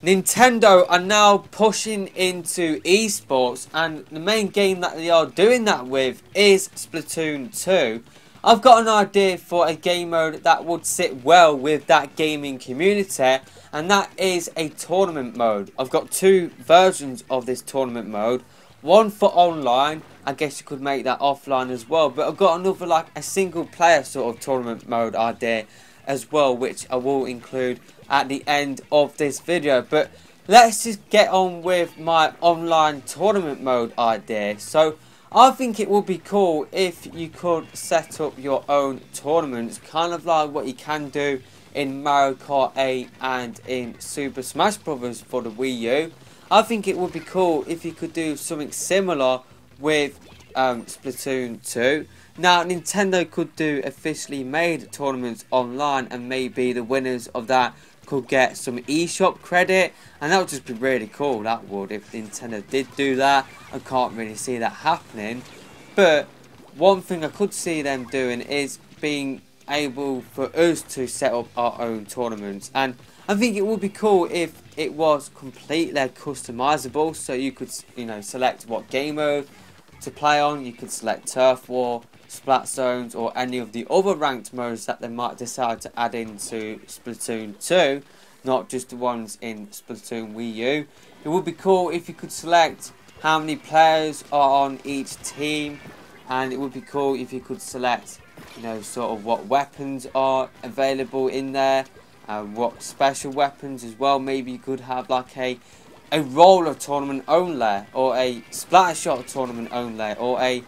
Nintendo are now pushing into esports, and the main game that they are doing that with is Splatoon 2. I've got an idea for a game mode that would sit well with that gaming community, and that is a tournament mode. I've got two versions of this tournament mode. One for online, I guess you could make that offline as well, but I've got another like a single player sort of tournament mode idea as well, which I will include at the end of this video. But let's just get on with my online tournament mode idea. So I think it would be cool if you could set up your own tournaments, kind of like what you can do in Mario Kart 8 and in Super Smash Bros. For the Wii U. I think it would be cool if you could do something similar with Splatoon 2. Now, Nintendo could do officially made tournaments online, and maybe the winners of that could get some eShop credit, and that would just be really cool. That would, if Nintendo did do that. I can't really see that happening, but one thing I could see them doing is being able for us to set up our own tournaments. And I think it would be cool if it was completely customizable, so you could, select what game mode to play on. You could select Turf War, Splat Zones, or any of the other ranked modes that they might decide to add into Splatoon 2, not just the ones in Splatoon Wii U. It would be cool if you could select how many players are on each team, and it would be cool if you could select, sort of what weapons are available in there, what special weapons as well. Maybe you could have like a roller tournament only, or a splatter shot tournament only, or a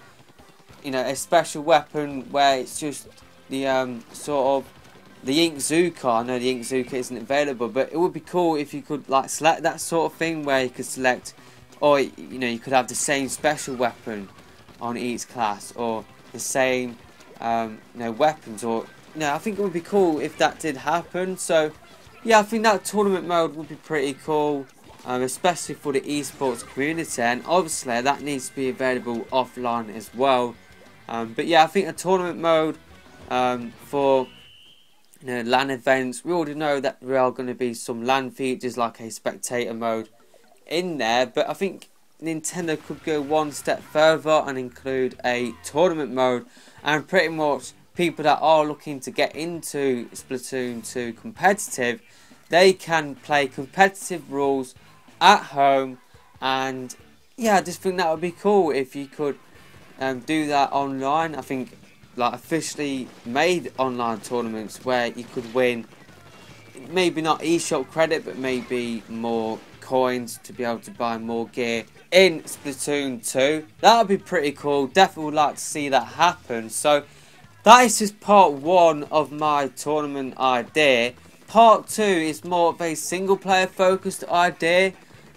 special weapon where it's just the sort of the Ink Zuka. I know the Ink Zuka isn't available, but it would be cool if you could like select that sort of thing, where you could select, or you could have the same special weapon on each class, or the same weapons, or I think it would be cool if that did happen. So yeah, I think that tournament mode would be pretty cool, especially for the esports community, and obviously that needs to be available offline as well. But yeah, I think a tournament mode for LAN events. We already know that there are going to be some LAN features like a spectator mode in there, but I think Nintendo could go one step further and include a tournament mode, and pretty much people that are looking to get into Splatoon 2 competitive, they can play competitive rules at home. And yeah, I just think that would be cool if you could do that online. I think like officially made online tournaments where you could win, maybe not eShop credit, but maybe more coins to be able to buy more gear in Splatoon 2. That would be pretty cool. Definitely would like to see that happen. So that is just part one of my tournament idea. Part two is more of a single player focused idea.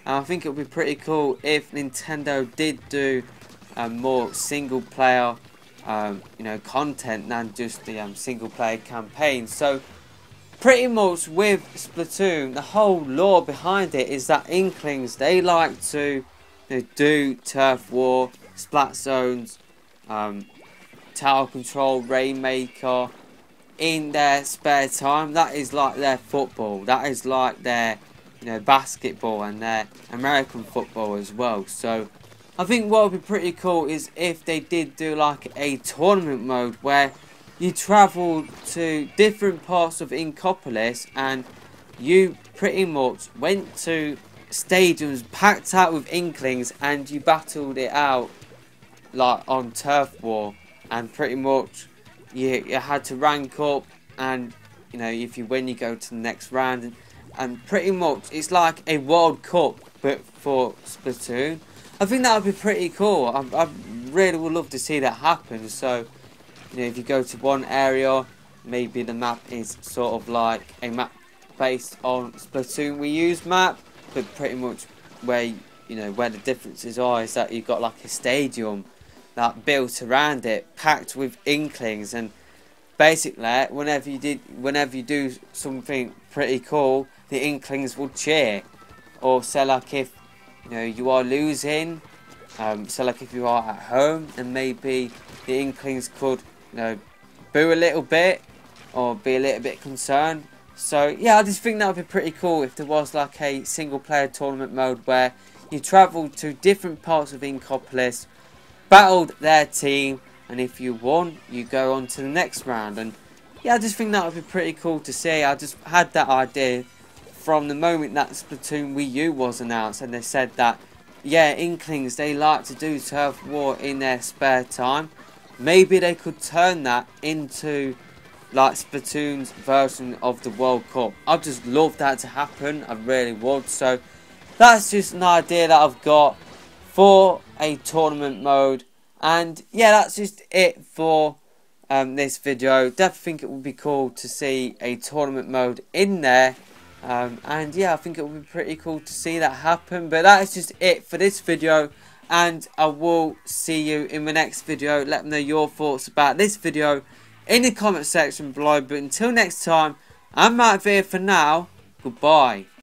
And I think it would be pretty cool if Nintendo did do more single player content than just the single player campaign. So pretty much with Splatoon, the whole lore behind it is that Inklings, they like to do Turf War, Splat Zones, Tower Control, Rainmaker in their spare time. That is like their football. That is like their basketball and their American football as well. So I think what would be pretty cool is if they did do like a tournament mode where you travel to different parts of Inkopolis, and you pretty much went to stadiums packed out with Inklings, and you battled it out like on Turf War, and pretty much you had to rank up, and if you win you go to the next round, and pretty much it's like a World Cup but for Splatoon. I think that would be pretty cool. I really would love to see that happen. So if you go to one area, maybe the map is sort of like a map based on Splatoon Wii U's map, but pretty much where where the differences are is that you've got like a stadium that built around it, packed with Inklings, and basically whenever you do something pretty cool, the Inklings will cheer. Or so like if you are losing, so like if you are at home, and maybe the Inklings could boo a little bit, or be a little bit concerned, So yeah, I just think that would be pretty cool if there was like a single player tournament mode where you travel to different parts of Inkopolis, battled their team, and if you won, you go on to the next round. And yeah, I just think that would be pretty cool to see. I just had that idea from the moment that Splatoon Wii U was announced, and they said that, yeah, Inklings, they like to do turf war in their spare time. Maybe they could turn that into like Splatoon's version of the World Cup. I'd just love that to happen. I really would. So that's just an idea that I've got for a tournament mode. And yeah, that's just it for this video. Definitely think it would be cool to see a tournament mode in there. And yeah, I think it would be pretty cool to see that happen. But that is just it for this video. And I will see you in the next video. Let me know your thoughts about this video in the comment section below. But until next time, I'm out of here for now. Goodbye.